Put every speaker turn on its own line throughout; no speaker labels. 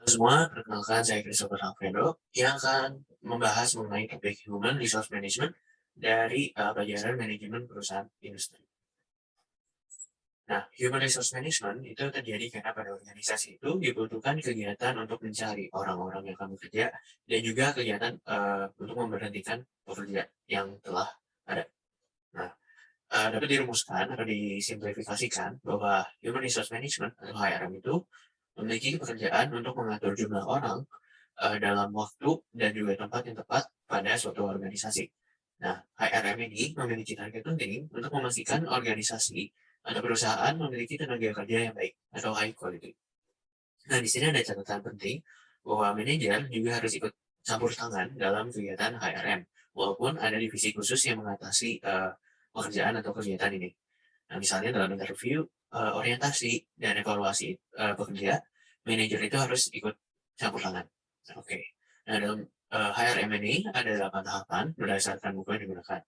Semua, perkenalkan saya Christopher Alfredo yang akan membahas mengenai topik Human Resource Management dari pelajaran manajemen perusahaan industri. Nah, Human Resource Management itu terjadi karena pada organisasi itu dibutuhkan kegiatan untuk mencari orang-orang yang akan bekerja dan juga kegiatan untuk memberhentikan pekerja yang telah ada. Nah, dapat dirumuskan atau disimplifikasikan bahwa Human Resource Management atau HRM itu memiliki pekerjaan untuk mengatur jumlah orang dalam waktu dan juga tempat yang tepat pada suatu organisasi. Nah, HRM ini memiliki target penting untuk memastikan organisasi atau perusahaan memiliki tenaga kerja yang baik atau high quality. Nah, di sini ada catatan penting bahwa manajer juga harus ikut campur tangan dalam kegiatan HRM, walaupun ada divisi khusus yang mengatasi pekerjaan atau kegiatan ini. Nah, misalnya dalam interview, orientasi, dan evaluasi pekerja, manajer itu harus ikut campur tangan. Oke. Nah, dalam HRM ini ada 8 tahapan berdasarkan buku yang digunakan.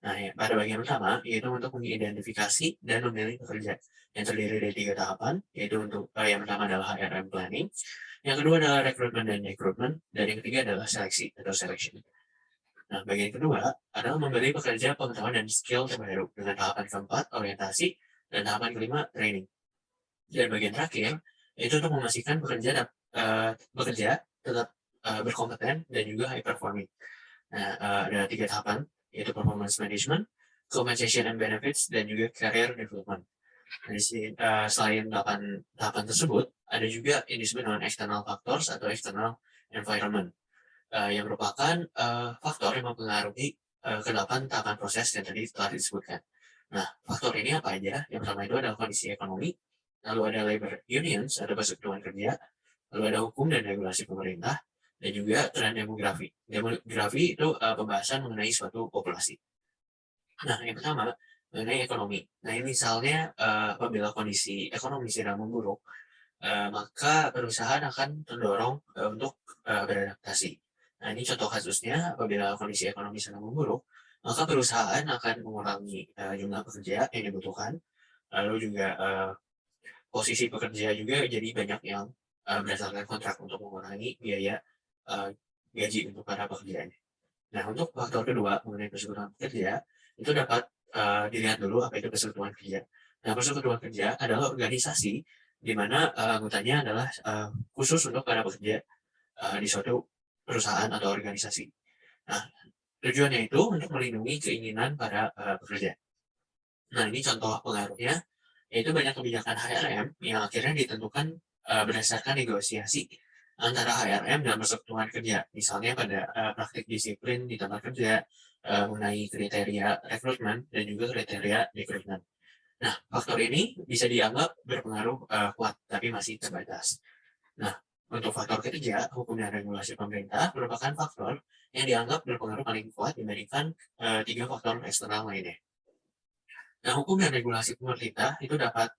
Nah, pada bagian pertama, yaitu untuk mengidentifikasi dan memilih pekerja, yang terdiri dari 3 tahapan, yaitu untuk yang pertama adalah HRM planning, yang kedua adalah rekrutmen dan recruitment, dan yang ketiga adalah seleksi atau selection. Nah, bagian kedua adalah memberi pekerja pengetahuan dan skill terbaru dengan tahapan keempat, orientasi, dan tahapan kelima, training. Dan bagian terakhir, itu untuk memastikan bekerja tetap berkompeten dan juga high performing. Nah, ada 3 tahapan, yaitu performance management, compensation and benefits, dan juga career development. Nah, selain 8 tahapan tersebut, ada juga yang disebut dengan external factors atau external environment, yang merupakan faktor yang mempengaruhi ke-8 tahapan proses yang tadi telah disebutkan. Nah, faktor ini apa aja? Yang pertama itu adalah kondisi ekonomi, lalu ada labor unions atau persekutuan kerja, lalu ada hukum dan regulasi pemerintah, dan juga tren demografi. Demografi itu pembahasan mengenai suatu populasi. Nah, yang pertama mengenai ekonomi. Nah, ini misalnya apabila kondisi ekonomi sedang memburuk, maka perusahaan akan terdorong untuk beradaptasi. Nah, ini contoh kasusnya apabila kondisi ekonomi sedang memburuk, maka perusahaan akan mengurangi jumlah pekerja yang dibutuhkan, lalu juga posisi pekerja juga jadi banyak yang berdasarkan kontrak untuk mengurangi biaya gaji untuk para pekerjanya. Nah, untuk faktor kedua mengenai persekutuan pekerja, itu dapat dilihat dulu apa itu persekutuan kerja. Nah, persekutuan kerja adalah organisasi di mana anggotanya adalah khusus untuk para pekerja di suatu perusahaan atau organisasi. Nah, tujuannya itu untuk melindungi keinginan para pekerja. Nah, ini contoh pengaruhnya, yaitu banyak kebijakan HRM yang akhirnya ditentukan berdasarkan negosiasi antara HRM dan persekutuan kerja. Misalnya pada praktik disiplin di tempat kerja, mengenai kriteria rekrutmen dan juga kriteria rekrutmen. Nah, faktor ini bisa dianggap berpengaruh kuat, tapi masih terbatas. Nah, untuk faktor ketiga, hukum dan regulasi pemerintah merupakan faktor yang dianggap berpengaruh paling kuat dibandingkan 3 faktor eksternal lainnya. Nah, hukum dan regulasi pemerintah itu dapat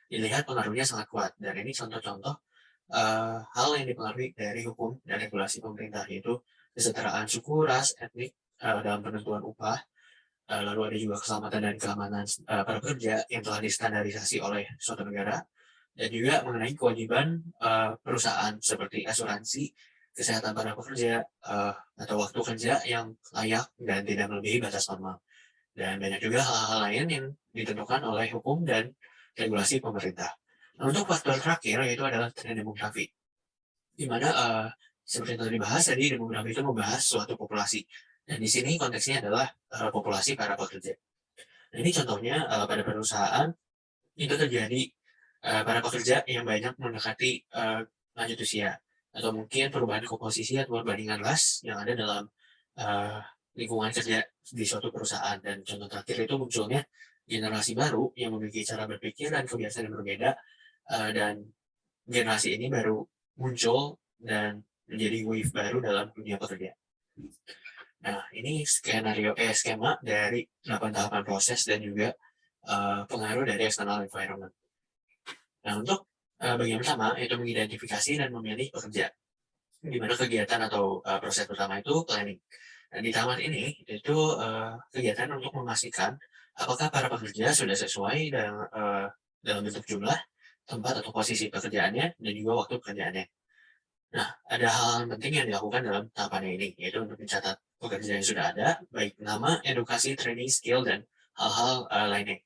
dilihat pengaruhnya sangat kuat. Dan ini contoh-contoh hal yang dipengaruhi dari hukum dan regulasi pemerintah, yaitu kesetaraan suku, ras, etnik dalam penentuan upah, lalu ada juga keselamatan dan keamanan para pekerja yang telah distandarisasi oleh suatu negara, dan juga mengenai kewajiban perusahaan seperti asuransi, kesehatan para pekerja, atau waktu kerja yang layak dan tidak melebihi batas normal. Dan banyak juga hal-hal lain yang ditentukan oleh hukum dan regulasi pemerintah. Nah, untuk faktor terakhir yaitu adalah tren demografi, di mana seperti yang tadi dibahas tadi, demografi itu membahas suatu populasi. Dan di sini konteksnya adalah populasi para pekerja. Nah, ini contohnya pada perusahaan itu terjadi para pekerja yang banyak mendekati lanjut usia, atau mungkin perubahan komposisi atau perbandingan ras yang ada dalam uh, lingkungan kerja di suatu perusahaan. Dan contoh terakhir itu munculnya generasi baru yang memiliki cara berpikir dan kebiasaan yang berbeda, dan generasi ini baru muncul dan menjadi wave baru dalam dunia pekerjaan. Nah, ini skema dari 8 tahapan proses dan juga pengaruh dari external environment. Nah, untuk bagian pertama yaitu mengidentifikasi dan memilih pekerja, di mana kegiatan atau proses pertama itu planning. Dan di tahapan ini itu kegiatan untuk memastikan apakah para pekerja sudah sesuai dalam bentuk jumlah, tempat atau posisi pekerjaannya, dan juga waktu pekerjaannya. Nah, ada hal penting yang dilakukan dalam tahapan ini, yaitu untuk mencatat pekerjaan yang sudah ada, baik nama, edukasi, training, skill, dan hal-hal lainnya.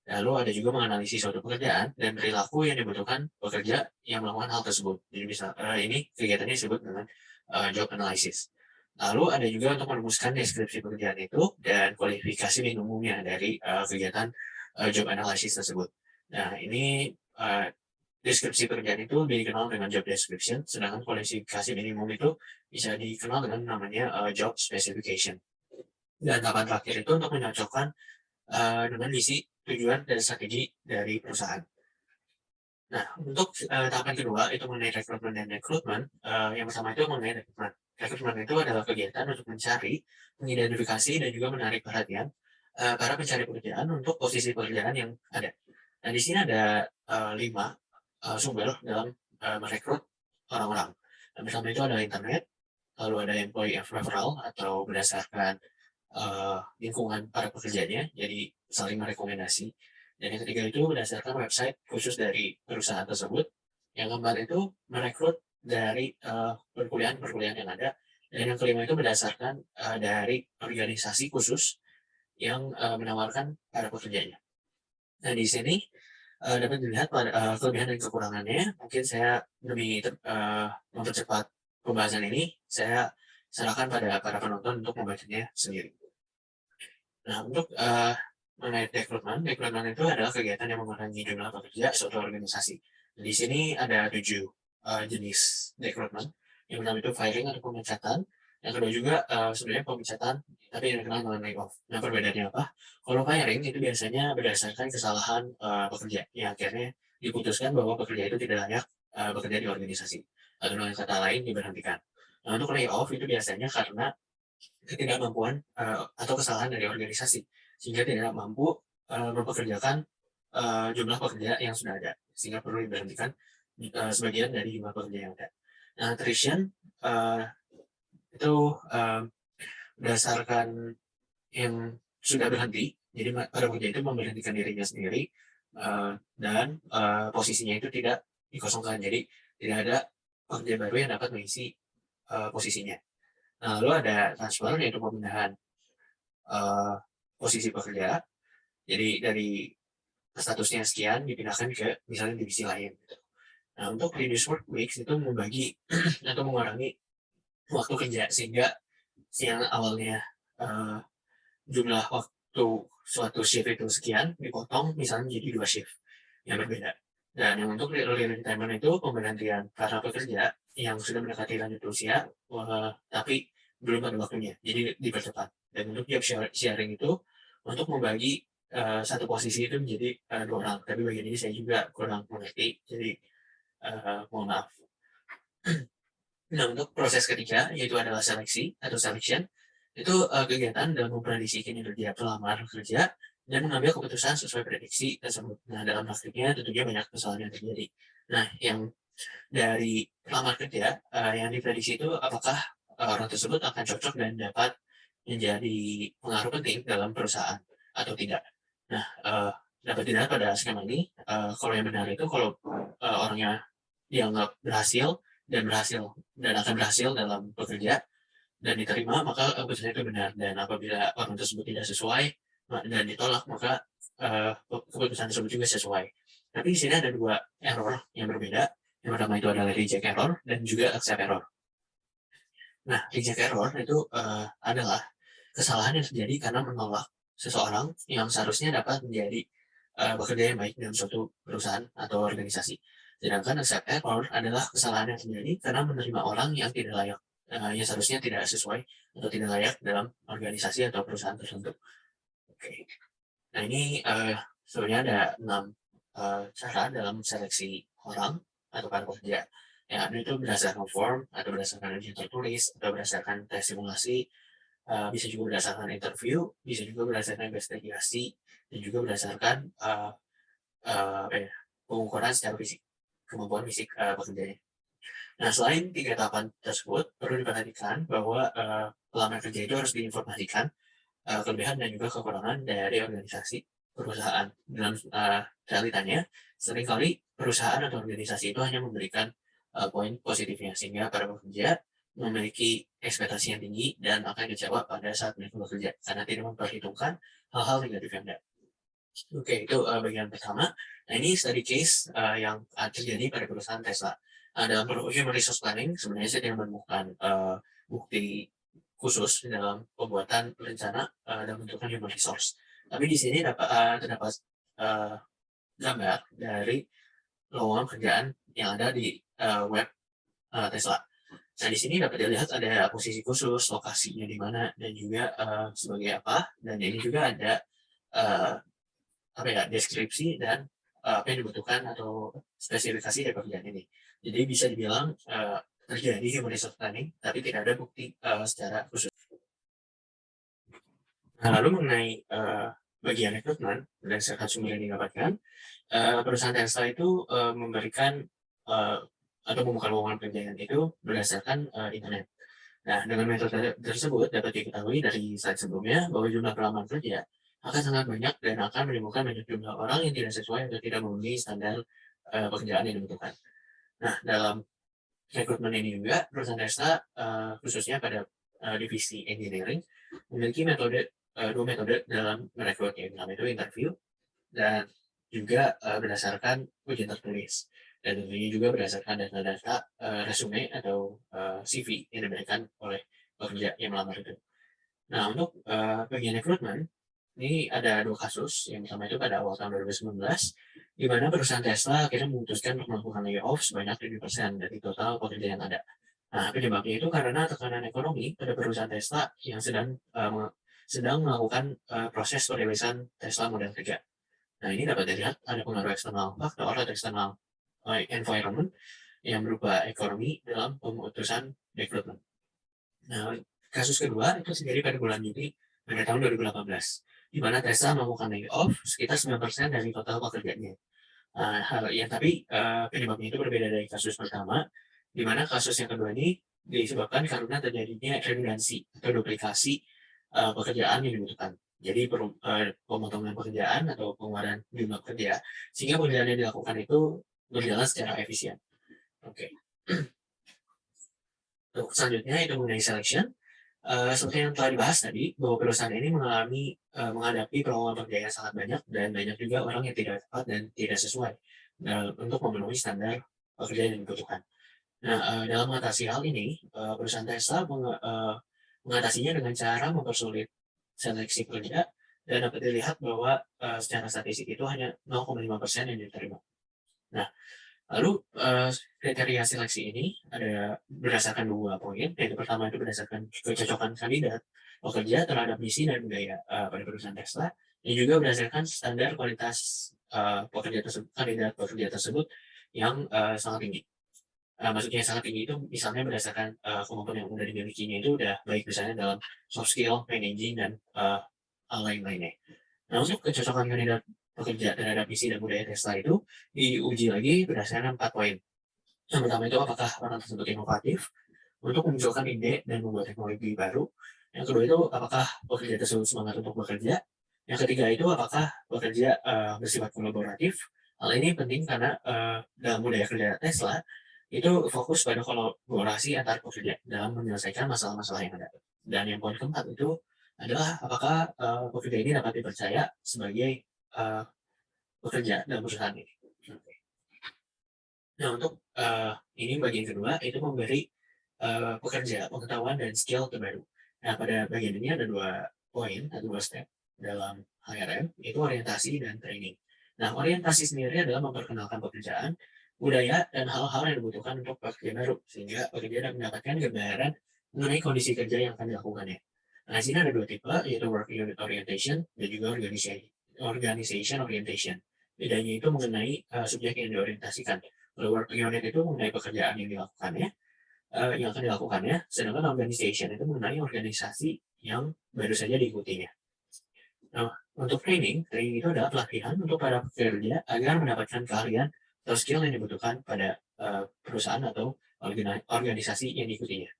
Lalu ada juga menganalisis suatu pekerjaan dan perilaku yang dibutuhkan pekerja yang melakukan hal tersebut. Jadi bisa ini kegiatannya disebut dengan job analysis. Lalu ada juga untuk merumuskan deskripsi pekerjaan itu dan kualifikasi minimumnya dari kegiatan job analysis tersebut. Nah, ini deskripsi pekerjaan itu lebih dikenal dengan job description, sedangkan kualifikasi minimum itu bisa dikenal dengan namanya job specification. Dan tahapan terakhir itu untuk menyocokkan dengan visi, tujuan, dan strategi dari perusahaan. Nah, untuk tahapan kedua itu mengenai rekrutmen dan rekrutmen. Yang pertama itu mengenai rekrutmen. Rekrutmen itu adalah kegiatan untuk mencari, mengidentifikasi, dan juga menarik perhatian para pencari pekerjaan untuk posisi pekerjaan yang ada. Nah, di sini ada 5 sumber dalam merekrut orang-orang. Yang pertama itu ada internet, lalu ada employee referral atau berdasarkan lingkungan para pekerjanya, jadi saling merekomendasi. Dan yang ketiga itu berdasarkan website khusus dari perusahaan tersebut. Yang keempat itu merekrut dari perkuliahan-perkuliahan yang ada. Dan yang kelima itu berdasarkan dari organisasi khusus yang menawarkan para pekerjanya. Nah, di sini dapat dilihat pada kelebihan dan kekurangannya. Mungkin saya demi mempercepat pembahasan ini, saya serahkan pada para penonton untuk membacanya sendiri. Nah, untuk mengenai rekrutmen itu adalah kegiatan yang mengurangi jumlah pekerja suatu organisasi. Di sini ada 7 jenis rekrutmen. Yang pertama itu firing atau pemecatan. Yang kedua juga sebenarnya pemecatan, tapi yang dikenal dengan layoff. Nah, perbedaannya apa? Kalau firing itu biasanya berdasarkan kesalahan pekerja, yang akhirnya diputuskan bahwa pekerja itu tidak layak bekerja di organisasi. Atau dengan kata lain diberhentikan. Nah, untuk layoff itu biasanya karena ketidakmampuan atau kesalahan dari organisasi sehingga tidak mampu mempekerjakan jumlah pekerja yang sudah ada sehingga perlu diberhentikan sebagian dari jumlah pekerja yang ada. Nah, attrition itu berdasarkan yang sudah berhenti, jadi para pekerja itu memberhentikan dirinya sendiri dan posisinya itu tidak dikosongkan, jadi tidak ada pekerja baru yang dapat mengisi posisinya. Nah, lalu ada transfer yaitu pemindahan posisi pekerja. Jadi dari statusnya sekian dipindahkan ke misalnya divisi lain gitu. Nah, untuk reduce work weeks itu membagi atau mengurangi waktu kerja sehingga yang awalnya jumlah waktu suatu shift itu sekian dipotong misalnya jadi 2 shift yang berbeda. Dan yang untuk early retirement itu pemberhentian para pekerja yang sudah mendekati lanjut usia tapi belum pada waktunya, jadi dipercepat. Dan untuk job sharing itu untuk membagi satu posisi itu menjadi 2 orang, tapi bagian ini saya juga kurang mengerti, jadi mohon maaf. Nah, untuk proses ketiga yaitu adalah seleksi atau selection, itu kegiatan dalam memprediksi kinerja pelamar kerja dan mengambil keputusan sesuai prediksi tersebut. Nah, dalam praktiknya tentunya banyak kesalahan yang terjadi. Nah, yang dari pelamar kerja yang diprediksi itu apakah orang tersebut akan cocok dan dapat menjadi pengaruh penting dalam perusahaan atau tidak. Nah, dapat dilihat pada skema ini, kalau yang benar itu kalau orangnya dianggap berhasil dan akan berhasil dalam bekerja dan diterima, maka keputusan itu benar. Dan apabila orang tersebut tidak sesuai dan ditolak, maka keputusan tersebut juga sesuai. Tapi di sini ada 2 error yang berbeda. Yang pertama itu adalah reject error dan juga accept error. Nah, reject error itu adalah kesalahan yang terjadi karena menolak seseorang yang seharusnya dapat menjadi bekerja yang baik dalam suatu perusahaan atau organisasi. Sedangkan accept error adalah kesalahan yang terjadi karena menerima orang yang tidak layak, yang seharusnya tidak sesuai atau tidak layak dalam organisasi atau perusahaan tertentu. Oke. Nah, ini sebenarnya ada 6 cara dalam seleksi orang atau para pekerja. Yang ada itu berdasarkan form, atau berdasarkan ujian tertulis, atau berdasarkan tes simulasi, bisa juga berdasarkan interview, bisa juga berdasarkan investigasi, dan juga berdasarkan pengukuran secara fisik, kemampuan fisik pekerjanya. Nah, selain 3 tahapan tersebut, perlu diperhatikan bahwa pelamar kerja itu harus diinformasikan kelebihan dan juga kekurangan dari organisasi perusahaan. Dalam realitanya, seringkali perusahaan atau organisasi itu hanya memberikan poin positifnya, sehingga para pekerja memiliki ekspektasi yang tinggi dan akan kecewa pada saat mereka bekerja karena tidak memperhitungkan hal-hal negatif yang ada. Oke, itu bagian pertama. Nah, ini study case yang terjadi pada perusahaan Tesla. Dalam human resource planning, sebenarnya saya tidak menemukan bukti khusus dalam pembuatan rencana dan bentukan human resource. Tapi di sini terdapat uh, gambar dari lowongan kerjaan yang ada di web Tesla. Nah, di sini dapat dilihat ada posisi khusus, lokasinya di mana, dan juga sebagai apa. Dan ini juga ada uh, deskripsi dan apa yang dibutuhkan atau spesifikasi dari pekerjaan ini. Jadi bisa dibilang terjadi human resource planning, tapi tidak ada bukti secara khusus. Nah, lalu mengenai bagian rekrutmen berdasarkan sumber yang didapatkan, perusahaan Tesla itu memberikan atau membuka lowongan pekerjaan itu berdasarkan internet. Nah, dengan metode tersebut dapat diketahui dari slide sebelumnya bahwa jumlah pelamar kerja akan sangat banyak dan akan menimbulkan banyak jumlah orang yang tidak sesuai atau tidak memenuhi standar pekerjaan yang dibutuhkan. Nah, dalam rekrutmen ini juga perusahaan Tesla khususnya pada divisi engineering memiliki dua metode dalam merekrut, yang pertama itu interview dan juga berdasarkan ujian tertulis, dan tentunya juga berdasarkan data-data resume atau CV yang diberikan oleh pekerja yang melamar itu. Nah, untuk bagian rekrutmen ini ada dua kasus. Yang pertama itu pada awal tahun 2019, di mana perusahaan Tesla akhirnya memutuskan untuk melakukan layoff sebanyak 7% dari total pekerja yang ada. Nah, penyebabnya itu karena tekanan ekonomi pada perusahaan Tesla yang sedang melakukan proses perilisan Tesla model 3. Nah, ini dapat dilihat ada pengaruh eksternal faktor atau eksternal environment yang berupa ekonomi dalam pemutusan rekrutmen. Nah, kasus kedua itu terjadi pada bulan Juni pada tahun 2018, di mana Tesla melakukan layoff sekitar 9% dari total pekerjaannya. Tapi penyebabnya itu berbeda dari kasus pertama, di mana kasus yang kedua ini disebabkan karena terjadinya redundansi atau duplikasi pekerjaan yang dibutuhkan. Jadi pemotongan pekerjaan atau pengeluaran jumlah kerja, sehingga pekerjaan yang dilakukan itu berjalan secara efisien. Oke. Untuk selanjutnya itu mengenai selection. Seperti yang telah dibahas tadi, bahwa perusahaan ini menghadapi peluang pekerja yang sangat banyak dan banyak juga orang yang tidak tepat dan tidak sesuai untuk memenuhi standar pekerjaan yang dibutuhkan. Nah, dalam mengatasi hal ini, perusahaan Tesla mengatasinya dengan cara mempersulit seleksi pekerja, dan dapat dilihat bahwa secara statistik itu hanya 0,5% yang diterima. Nah, lalu kriteria seleksi ini ada berdasarkan dua poin. Yang pertama itu berdasarkan kecocokan kandidat pekerja terhadap misi dan budaya pada perusahaan Tesla, dan juga berdasarkan standar kualitas kandidat pekerja tersebut yang sangat tinggi. Maksudnya sangat tinggi itu misalnya berdasarkan kemampuan yang sudah dimilikinya itu udah baik misalnya dalam soft skill, managing, dan hal lain-lainnya. Nah, untuk kecocokan kandidat pekerja terhadap misi dan budaya Tesla itu diuji lagi berdasarkan 4 poin. Yang pertama itu apakah orang tersebut inovatif untuk memunculkan ide dan membuat teknologi baru. Yang kedua itu apakah pekerja tersebut semangat untuk bekerja. Yang ketiga itu apakah pekerja bersifat kolaboratif. Hal ini penting karena dalam budaya kerja Tesla itu fokus pada kolaborasi antar pekerja dalam menyelesaikan masalah-masalah yang ada. Dan yang poin keempat itu adalah apakah pekerja ini dapat dipercaya sebagai bekerja dalam perusahaan ini. Nah, untuk ini bagian kedua itu memberi pekerja pengetahuan dan skill terbaru. Nah, pada bagian ini ada dua poin atau dua step dalam HRM, itu orientasi dan training. Nah, orientasi sendiri adalah memperkenalkan pekerjaan, budaya, dan hal-hal yang dibutuhkan untuk pekerja baru, sehingga pekerja dapat mendapatkan gambaran mengenai kondisi kerja yang akan dilakukannya. Nah, di sini ada dua tipe, yaitu work unit orientation dan juga organization orientation. Bedanya itu mengenai subjek yang diorientasikan. Kalau work unit itu mengenai pekerjaan yang dilakukannya, yang akan dilakukannya, sedangkan organization itu mengenai organisasi yang baru saja diikutinya. Nah, untuk training itu adalah pelatihan untuk para pekerja agar mendapatkan keahlian atau skill yang dibutuhkan pada perusahaan atau organisasi yang diikutinya.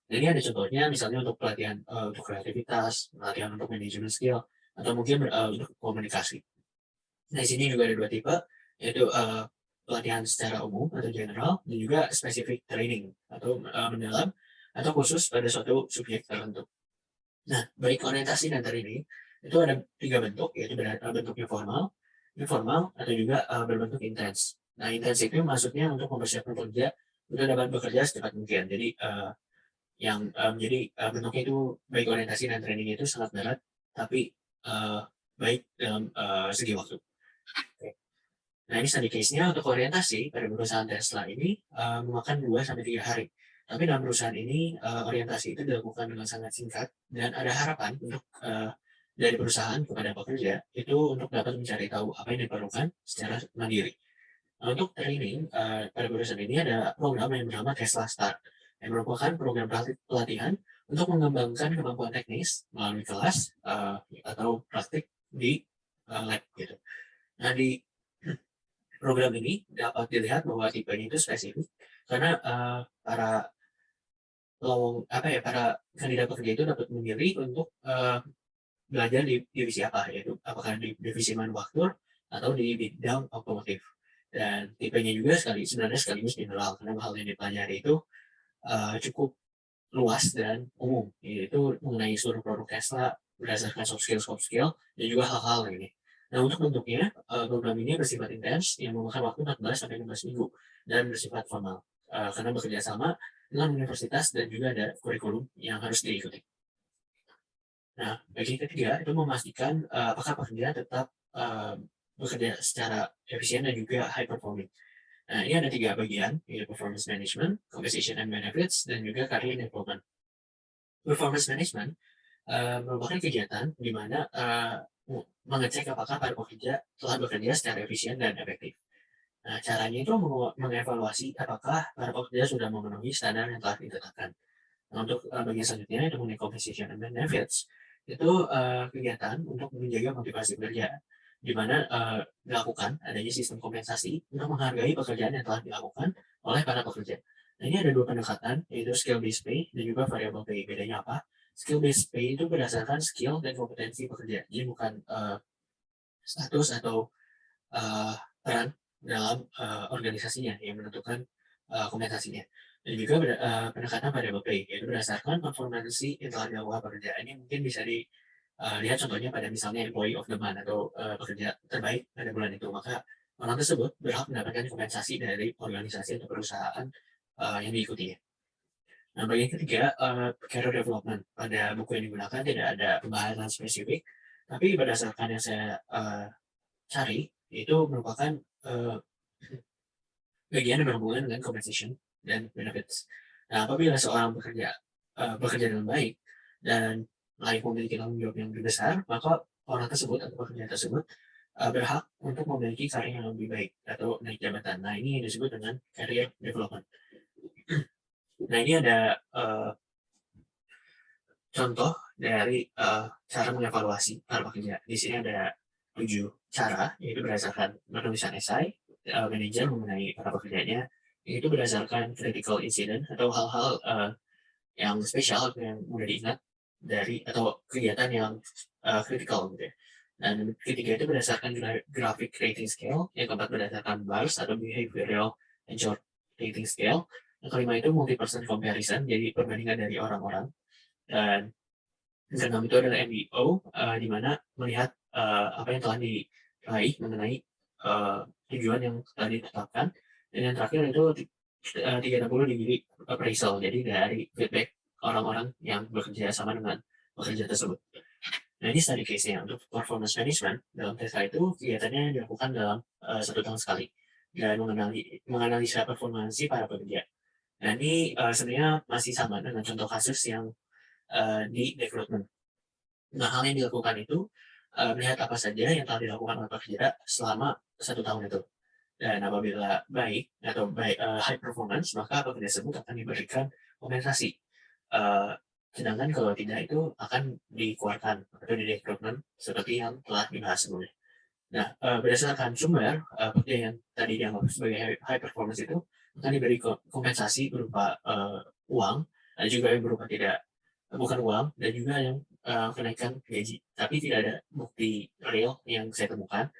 Jadi ada contohnya misalnya untuk pelatihan untuk kreativitas, pelatihan untuk manajemen skill, atau mungkin untuk komunikasi. Nah, di sini juga ada dua tipe, yaitu pelatihan secara umum atau general, dan juga specific training atau mendalam atau khusus pada suatu subjek tertentu. Nah, baik orientasi dan training itu ada 3 bentuk, yaitu bentuknya formal, informal, atau juga berbentuk intens. Nah, intens itu maksudnya untuk mempersiapkan pekerja untuk dapat bekerja secepat mungkin. Jadi bentuknya itu baik orientasi dan training itu sangat berat, tapi baik dalam segi waktu. Oke. Nah, ini study case-nya untuk orientasi pada perusahaan Tesla ini memakan 2 sampai 3 hari. Tapi dalam perusahaan ini orientasi itu dilakukan dengan sangat singkat dan ada harapan untuk dari perusahaan kepada pekerja itu untuk dapat mencari tahu apa yang diperlukan secara mandiri. Nah, untuk training pada perusahaan ini ada program yang bernama Tesla Start yang merupakan program pelatihan untuk mengembangkan kemampuan teknis melalui kelas atau praktik di lab gitu. Nah, di program ini dapat dilihat bahwa tipenya itu spesifik karena para kandidat pekerja itu dapat memilih untuk belajar di divisi apa, yaitu apakah di divisi manufaktur atau di bidang otomotif. Dan tipenya juga sebenarnya sekaligus general karena hal yang dipelajari itu cukup luas dan umum, yaitu mengenai seluruh produk Tesla berdasarkan soft skill dan juga hal-hal ini. Nah, untuk bentuknya, program ini bersifat intens yang memakan waktu 14 sampai 15 minggu dan bersifat formal karena bekerja sama dengan universitas dan juga ada kurikulum yang harus diikuti. Nah, bagian ketiga itu memastikan apakah pekerja tetap bekerja secara efisien dan juga high performing. Nah, ini ada 3 bagian, yaitu performance management, compensation and benefits, dan juga career development. Performance management merupakan kegiatan di mana mengecek apakah para pekerja telah bekerja secara efisien dan efektif. Nah, caranya itu mengevaluasi apakah para pekerja sudah memenuhi standar yang telah ditetapkan. Nah, untuk bagian selanjutnya itu mengenai compensation and benefits, itu kegiatan untuk menjaga motivasi pekerja, di mana dilakukan adanya sistem kompensasi untuk menghargai pekerjaan yang telah dilakukan oleh para pekerja. Nah, ini ada 2 pendekatan, yaitu skill based pay dan juga variable pay. Bedanya apa? Skill based pay itu berdasarkan skill dan kompetensi pekerja, jadi bukan status atau peran dalam organisasinya yang menentukan kompensasinya. Dan juga pendekatan variable pay, yaitu berdasarkan performansi yang telah dilakukan pekerja. Ini mungkin bisa dilihat contohnya pada misalnya employee of the month atau pekerja terbaik pada bulan itu, maka orang tersebut berhak mendapatkan kompensasi dari organisasi atau perusahaan yang diikutinya. Nah, bagian ketiga, career development. Pada buku yang digunakan tidak ada pembahasan spesifik, tapi berdasarkan yang saya cari, itu merupakan bagian yang berhubungan dengan compensation dan benefits. Nah, apabila seorang bekerja dengan baik dan layak memiliki tanggung jawab yang lebih besar, maka orang tersebut atau pekerja tersebut berhak untuk memiliki karir yang lebih baik atau naik jabatan. Nah, ini yang disebut dengan career development. Nah, ini ada contoh dari cara mengevaluasi para pekerja. Di sini ada 7 cara, yaitu berdasarkan penulisan esai manajer mengenai para pekerjanya, itu berdasarkan critical incident atau hal-hal yang spesial yang mudah diingat dari atau kegiatan yang kritikal gitu ya. Dan ketiga itu berdasarkan graphic rating scale, yang keempat berdasarkan BARS atau behavioral and short rating scale, yang kelima itu multi-person comparison, jadi perbandingan dari orang-orang, dan yang keenam itu adalah MBO, di mana melihat apa yang telah diraih mengenai tujuan yang telah ditetapkan, dan yang terakhir itu 360 degree appraisal, jadi dari feedback orang-orang yang bekerja sama dengan pekerja tersebut. Nah, ini study case-nya. Untuk performance management dalam Tesla itu kegiatannya dilakukan dalam 1 tahun sekali dan menganalisa performansi para pekerja. Nah, ini sebenarnya masih sama dengan contoh kasus yang di development. Nah, hal yang dilakukan itu melihat apa saja yang telah dilakukan oleh pekerja selama 1 tahun itu. Dan apabila baik atau high performance, maka pekerja tersebut akan diberikan kompensasi. Sedangkan kalau tidak itu akan dikeluarkan atau di rekrutmen seperti yang telah dibahas sebelumnya. Nah, berdasarkan sumber, pekerja yang tadi dianggap sebagai high performance itu akan diberi kompensasi berupa uang, dan juga yang berupa bukan uang, dan juga yang kenaikan gaji. Tapi tidak ada bukti real yang saya temukan.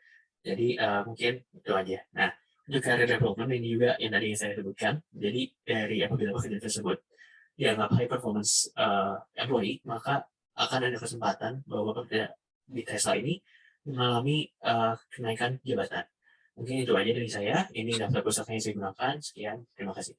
Jadi mungkin itu aja. Nah, Untuk career development ini juga yang tadi saya sebutkan. Jadi dari apabila pekerjaan tersebut dianggap high performance employee, maka akan ada kesempatan bahwa pekerja di Tesla ini mengalami kenaikan jabatan. Mungkin itu aja dari saya. Ini daftar pusaka yang saya gunakan. Sekian, terima kasih.